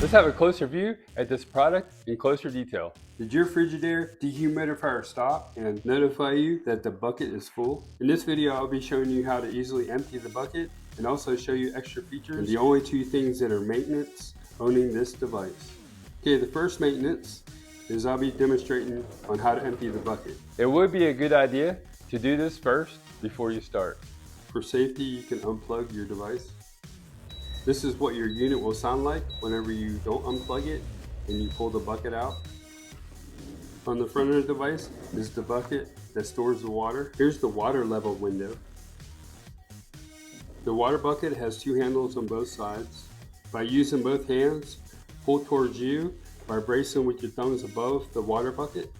Let's have a closer view at this product in closer detail. Did your Frigidaire dehumidifier stop and notify you that the bucket is full? In this video, I'll be showing you how to easily empty the bucket and also show you extra features and the only two things that are maintenance owning this device. Okay, the first maintenance is I'll be demonstrating on how to empty the bucket. It would be a good idea to do this first before you start. For safety, you can unplug your device. This is what your unit will sound like whenever you don't unplug it and you pull the bucket out. On the front of the device is the bucket that stores the water. Here's the water level window. The water bucket has two handles on both sides. By using both hands, pull towards you by bracing with your thumbs above the water bucket,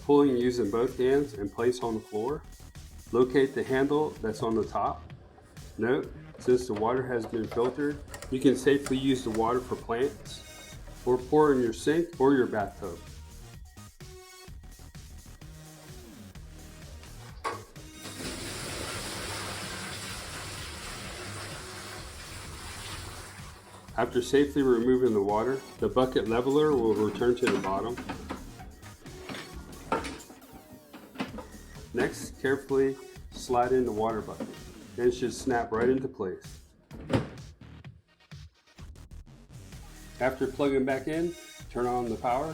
pulling using both hands and place on the floor. Locate the handle that's on the top. Note, since the water has been filtered, you can safely use the water for plants or pour in your sink or your bathtub. After safely removing the water, the bucket leveler will return to the bottom. Next, carefully slide in the water bucket. It should snap right into place. After plugging back in, turn on the power.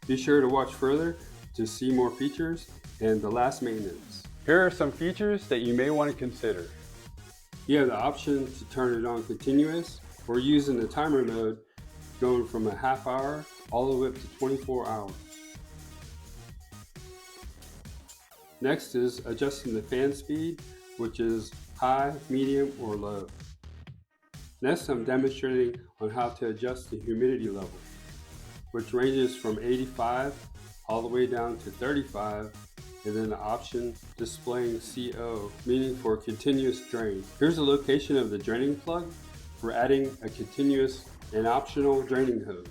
Be sure to watch further to see more features and the last maintenance. Here are some features that you may want to consider. You have the option to turn it on continuous or using the timer mode, going from a half hour all the way up to 24 hours. Next is adjusting the fan speed, which is high, medium, or low. Next, I'm demonstrating on how to adjust the humidity level, which ranges from 85 all the way down to 35, and then the option displaying CO, meaning for continuous drain. Here's the location of the draining plug for adding a continuous and optional draining hose.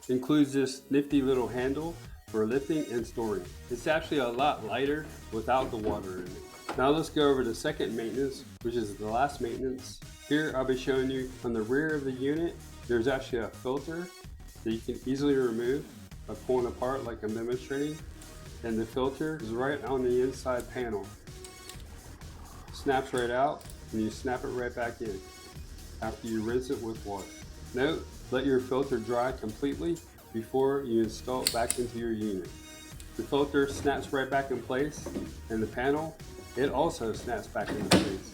Includes this nifty little handle for lifting and storing. It's actually a lot lighter without the water in it. Now let's go over the second maintenance, which is the last maintenance. Here I'll be showing you on the rear of the unit, there's actually a filter that you can easily remove by pulling apart like I'm demonstrating. And the filter is right on the inside panel. Snaps right out and you snap it right back in after you rinse it with water. Note, let your filter dry completely before you install it back into your unit. The filter snaps right back in place, and the panel, it also snaps back into place.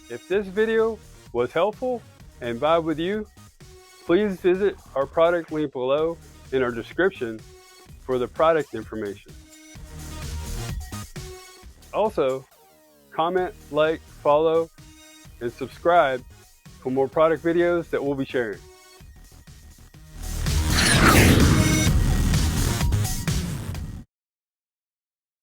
If this video was helpful and vibe with you, please visit our product link below in our description for the product information. Also, comment, like, follow, and subscribe for more product videos that we'll be sharing.